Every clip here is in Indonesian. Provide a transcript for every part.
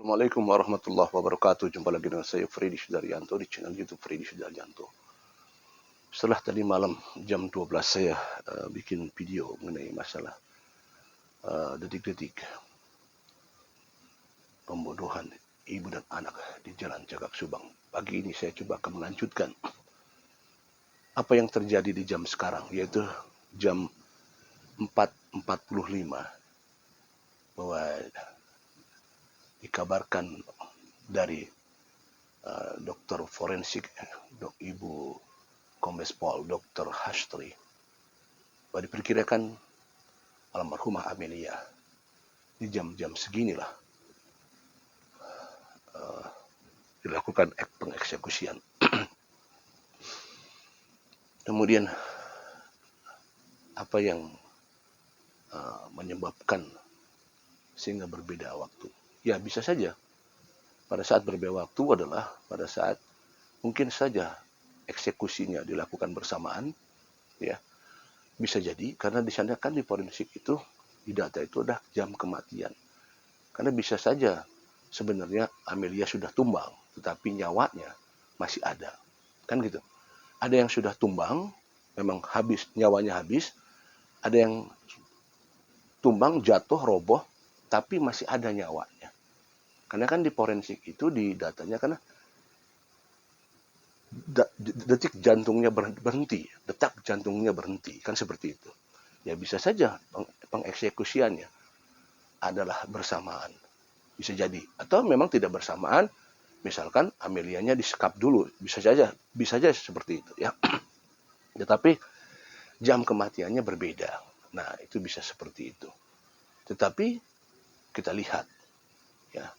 Assalamualaikum warahmatullahi wabarakatuh. Jumpa lagi dengan saya Freddy Sudaryanto di channel YouTube Freddy Sudaryanto. Setelah tadi malam jam 12 saya bikin video mengenai masalah detik-detik pembunuhan ibu dan anak di Jalan Cagak Subang. Pagi ini saya coba akan melanjutkan apa yang terjadi di jam sekarang, yaitu jam 4.45, bahwa dikabarkan dari dokter forensik Ibu Kombes Pol Dr. Hastri, bahwa diperkirakan almarhumah Amelia di jam-jam seginilah dilakukan pengeksekusian. Kemudian apa yang menyebabkan sehingga berbeda waktu? Ya, bisa saja pada saat berbeda waktu adalah pada saat mungkin saja eksekusinya dilakukan bersamaan, ya. Bisa jadi karena di sana kan di forensik itu di data itu adalah jam kematian. Karena bisa saja sebenarnya Amelia sudah tumbang, tetapi nyawanya masih ada. Kan gitu. Ada yang sudah tumbang, memang habis, nyawanya habis. Ada yang tumbang, jatuh, roboh, tapi masih ada nyawanya. Karena kan di forensik itu di datanya karena detik jantungnya berhenti, detak jantungnya berhenti, kan seperti itu. Ya bisa saja pengeksekusiannya adalah bersamaan, bisa jadi, atau memang tidak bersamaan. Misalkan Amelianya disekap dulu, bisa saja seperti itu, ya. Tetapi jam kematiannya berbeda. Nah, itu bisa seperti itu. Tetapi kita lihat, ya,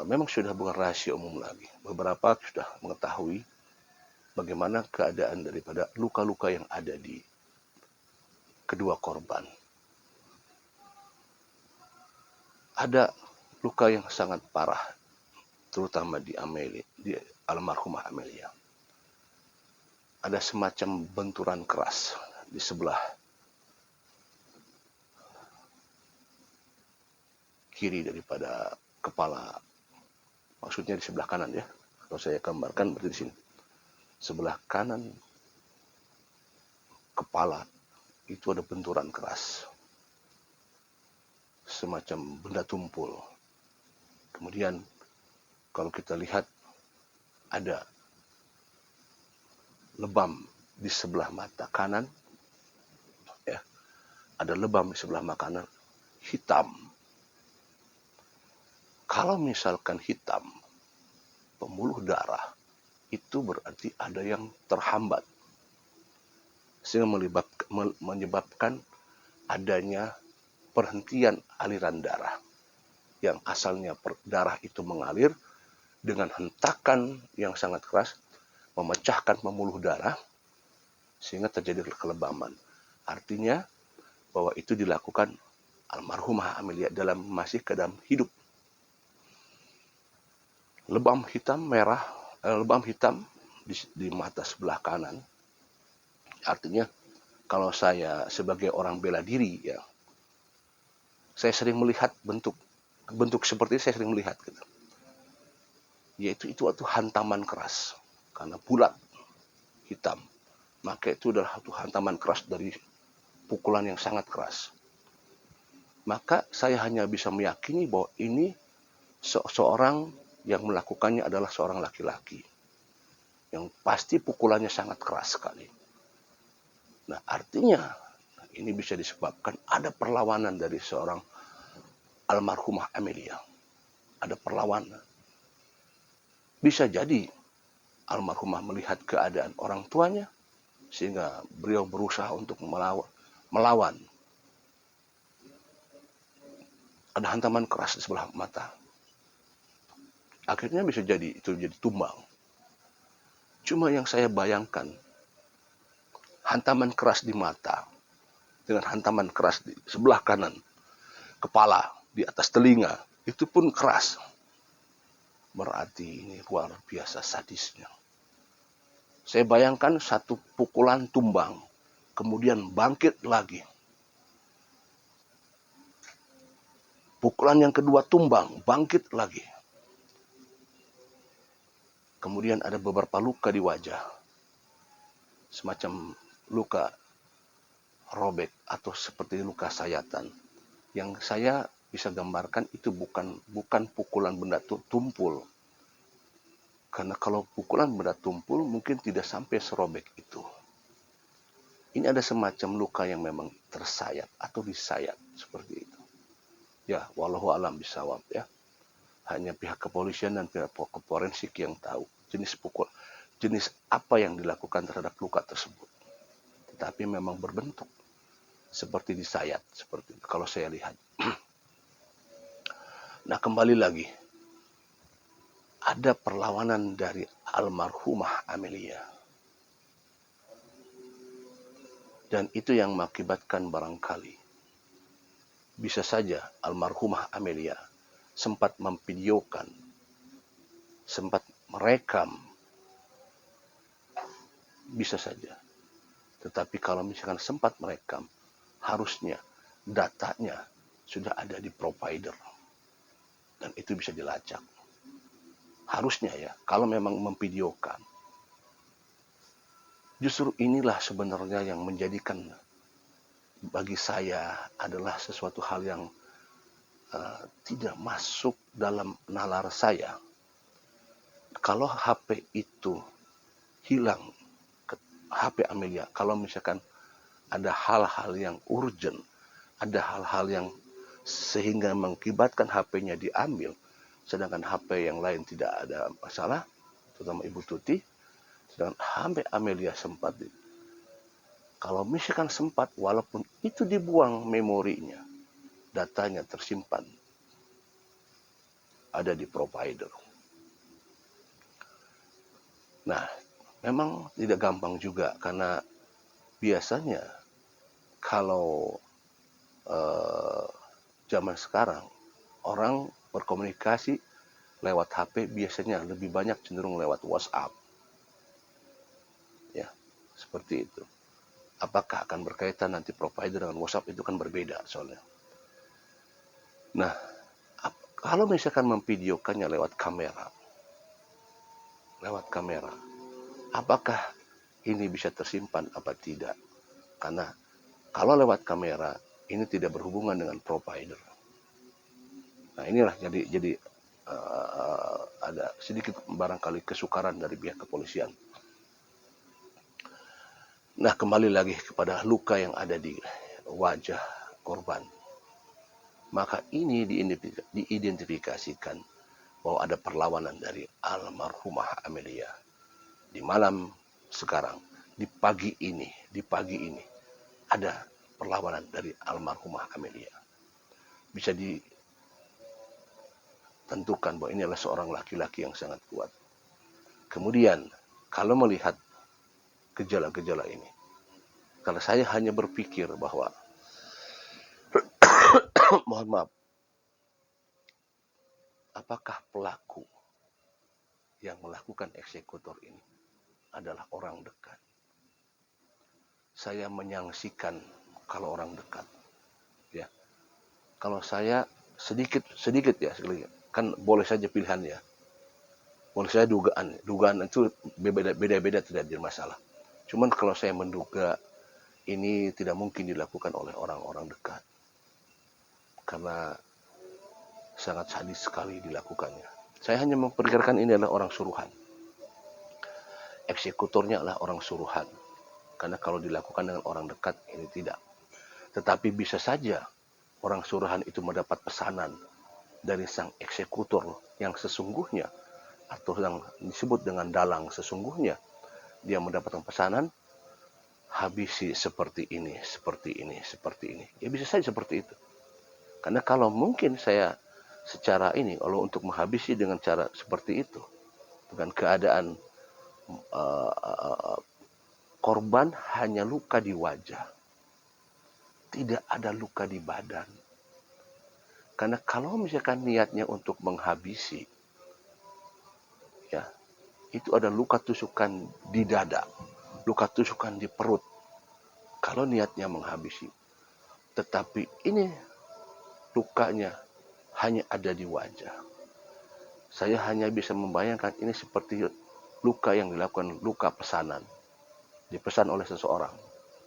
memang sudah bukan rahasia umum lagi. Beberapa sudah mengetahui bagaimana keadaan daripada luka-luka yang ada di kedua korban. Ada luka yang sangat parah, terutama di almarhumah Amelia. Ada semacam benturan keras di sebelah kiri daripada kepala, maksudnya di sebelah kanan, ya. Kalau saya gambarkan berarti di sini. Sebelah kanan kepala itu ada benturan keras, semacam benda tumpul. Kemudian kalau kita lihat ada lebam di sebelah mata kanan, ya, ada lebam di sebelah mata kanan hitam. Kalau misalkan hitam, pembuluh darah, itu berarti ada yang terhambat, sehingga menyebabkan adanya perhentian aliran darah. Yang asalnya darah itu mengalir dengan hentakan yang sangat keras, memecahkan pembuluh darah, sehingga terjadi kelebaman. Artinya bahwa itu dilakukan almarhumah Amelia masih ke dalam hidup. Lebam hitam di mata sebelah kanan. Artinya kalau saya sebagai orang bela diri, ya, saya sering melihat bentuk seperti ini, saya sering melihat gitu. Yaitu itu hantaman keras karena bulat hitam. Maka itu adalah satu hantaman keras dari pukulan yang sangat keras. Maka saya hanya bisa meyakini bahwa ini seorang yang melakukannya adalah seorang laki-laki. Yang pasti pukulannya sangat keras sekali. Nah, artinya ini bisa disebabkan ada perlawanan dari seorang almarhumah Amelia. Ada perlawanan. Bisa jadi almarhumah melihat keadaan orang tuanya, sehingga beliau berusaha untuk melawan. Ada hantaman keras di sebelah mata. Akhirnya bisa jadi itu jadi tumbang. Cuma yang saya bayangkan, hantaman keras di mata dengan hantaman keras di sebelah kanan kepala, di atas telinga, itu pun keras. Berarti ini luar biasa sadisnya. Saya bayangkan satu pukulan tumbang, kemudian bangkit lagi. Pukulan yang kedua tumbang, bangkit lagi. Kemudian ada beberapa luka di wajah, semacam luka robek atau seperti luka sayatan. Yang saya bisa gambarkan itu bukan pukulan benda tumpul. Karena kalau pukulan benda tumpul mungkin tidak sampai serobek itu. Ini ada semacam luka yang memang tersayat atau disayat seperti itu. Ya, wallahu alam bisawab ya. Hanya pihak kepolisian dan pihak forensik yang tahu jenis apa yang dilakukan terhadap luka tersebut. Tetapi memang berbentuk seperti disayat, seperti itu, kalau saya lihat. Nah, kembali lagi, ada perlawanan dari almarhumah Amelia. Dan itu yang mengakibatkan barangkali bisa saja almarhumah Amelia sempat memvideokan, sempat merekam, bisa saja. Tetapi kalau misalkan sempat merekam, harusnya datanya sudah ada di provider. Dan itu bisa dilacak. Harusnya ya, kalau memang memvideokan. Justru inilah sebenarnya yang menjadikan bagi saya adalah sesuatu hal yang tidak masuk dalam nalar saya. Kalau HP itu hilang, HP Amelia, kalau misalkan ada hal-hal yang urgent, ada hal-hal yang sehingga mengakibatkan HP-nya diambil, sedangkan HP yang lain tidak ada masalah, terutama Ibu Tuti, sedangkan HP Amelia sempat, kalau misalkan sempat, walaupun itu dibuang memorinya, datanya tersimpan ada di provider. Nah, memang tidak gampang juga karena biasanya kalau zaman sekarang orang berkomunikasi lewat HP biasanya lebih banyak cenderung lewat WhatsApp. Ya, seperti itu. Apakah akan berkaitan nanti provider dengan WhatsApp, itu kan berbeda soalnya. Nah, kalau misalkan memvideokannya lewat kamera, apakah ini bisa tersimpan apa tidak? Karena kalau lewat kamera, ini tidak berhubungan dengan provider. Nah, inilah jadi ada sedikit barangkali kesukaran dari pihak kepolisian. Nah, kembali lagi kepada luka yang ada di wajah korban. Maka ini diidentifikasikan bahwa ada perlawanan dari almarhumah Amelia. Di malam sekarang, di pagi ini, ada perlawanan dari almarhumah Amelia. Bisa ditentukan bahwa ini adalah seorang laki-laki yang sangat kuat. Kemudian, kalau melihat gejala-gejala ini, kalau saya hanya berpikir bahwa mohon maaf, apakah pelaku yang melakukan eksekutor ini adalah orang dekat? Saya menyangsikan kalau orang dekat, ya. Kalau saya sedikit ya, kan boleh saja pilihan ya. Boleh saya dugaan itu beda-beda tidak jadi masalah. Cuman kalau saya menduga ini tidak mungkin dilakukan oleh orang-orang dekat. Karena sangat sadis sekali dilakukannya. Saya hanya memperkirakan ini adalah orang suruhan. Eksekutornya adalah orang suruhan. Karena kalau dilakukan dengan orang dekat, ini tidak. Tetapi bisa saja orang suruhan itu mendapat pesanan dari sang eksekutor yang sesungguhnya, atau yang disebut dengan dalang sesungguhnya. Dia mendapatkan pesanan, habisi seperti ini. Ya bisa saja seperti itu. Karena kalau mungkin saya secara ini, kalau untuk menghabisi dengan cara seperti itu, dengan keadaan korban hanya luka di wajah, tidak ada luka di badan. Karena kalau misalkan niatnya untuk menghabisi, ya, itu ada luka tusukan di dada, luka tusukan di perut. Kalau niatnya menghabisi, tetapi ini lukanya hanya ada di wajah. Saya hanya bisa membayangkan ini seperti luka yang dilakukan, luka pesanan, dipesan oleh seseorang.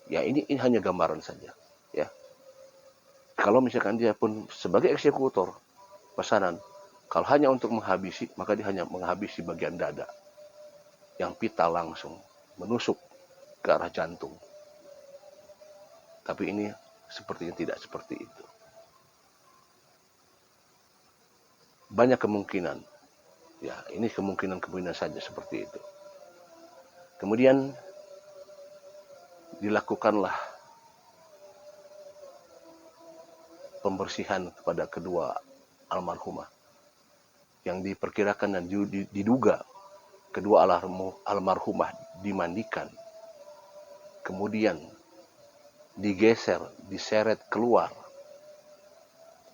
Ya ini hanya gambaran saja. Ya, kalau misalkan dia pun sebagai eksekutor pesanan, kalau hanya untuk menghabisi, maka dia hanya menghabisi bagian dada, yang vital langsung menusuk ke arah jantung. Tapi ini sepertinya tidak seperti itu. Banyak kemungkinan. Ya, ini kemungkinan saja seperti itu. Kemudian dilakukanlah pembersihan kepada kedua almarhumah, yang diperkirakan dan diduga kedua almarhumah dimandikan, kemudian digeser, diseret keluar,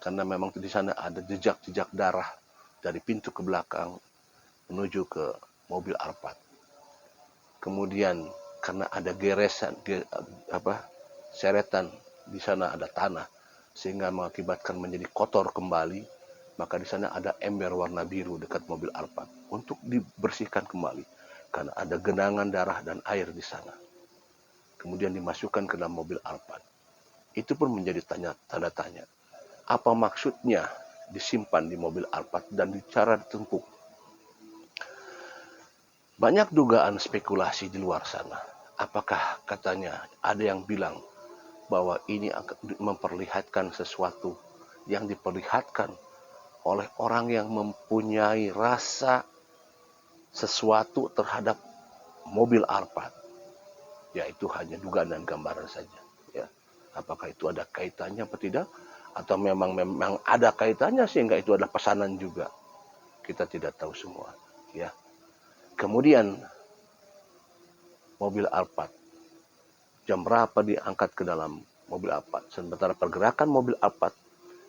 karena memang di sana ada jejak-jejak darah dari pintu ke belakang menuju ke mobil Alphard. Kemudian karena ada seretan, di sana ada tanah sehingga mengakibatkan menjadi kotor kembali, maka di sana ada ember warna biru dekat mobil Alphard untuk dibersihkan kembali karena ada genangan darah dan air di sana. Kemudian dimasukkan ke dalam mobil Alphard. Itu pun menjadi tanda tanya. Apa maksudnya disimpan di mobil Alphard dan cara ditempuk? Banyak dugaan spekulasi di luar sana. Apakah katanya ada yang bilang bahwa ini akan memperlihatkan sesuatu yang diperlihatkan oleh orang yang mempunyai rasa sesuatu terhadap mobil Alphard. Ya, itu hanya dugaan dan gambaran saja. Ya, apakah itu ada kaitannya atau tidak? Atau memang ada kaitannya sehingga itu adalah pesanan juga? Kita tidak tahu semua. Ya. Kemudian mobil Alphard, jam berapa diangkat ke dalam mobil Alphard? Sementara pergerakan mobil Alphard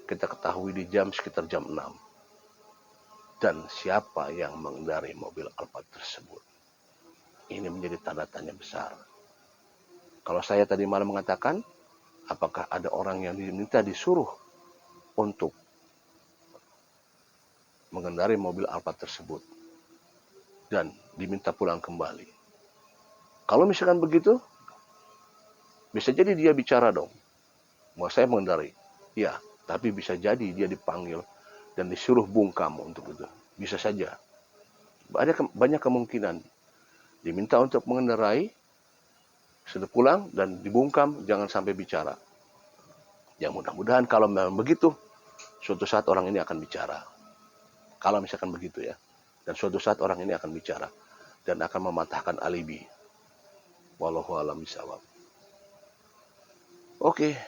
kita ketahui di sekitar jam 6. Dan siapa yang mengendarai mobil Alphard tersebut? Ini menjadi tanda tanya besar. Kalau saya tadi malam mengatakan, apakah ada orang yang disuruh untuk mengendarai mobil Alphard tersebut dan diminta pulang kembali? Kalau misalkan begitu, bisa jadi dia bicara dong. Mau saya mengendarai? Ya, tapi bisa jadi dia dipanggil dan disuruh bungkam untuk itu. Bisa saja. Banyak kemungkinan. Diminta untuk mengendarai, sudah pulang dan dibungkam, jangan sampai bicara. Ya mudah-mudahan kalau memang begitu, suatu saat orang ini akan bicara. Kalau misalkan begitu ya. Dan suatu saat orang ini akan bicara. Dan akan mematahkan alibi. Wallahu a'lam bishawab. Oke,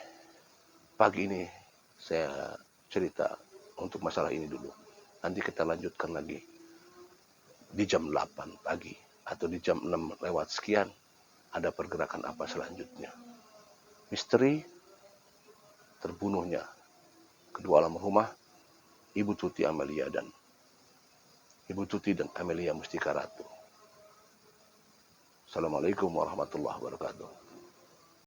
pagi ini saya cerita untuk masalah ini dulu. Nanti kita lanjutkan lagi di jam 8 pagi atau di jam 6 lewat sekian. Ada pergerakan apa selanjutnya? Misteri terbunuhnya kedua almarhumah Ibu Tuti Amelia dan Amelia Mustika Ratu. Assalamualaikum warahmatullahi wabarakatuh.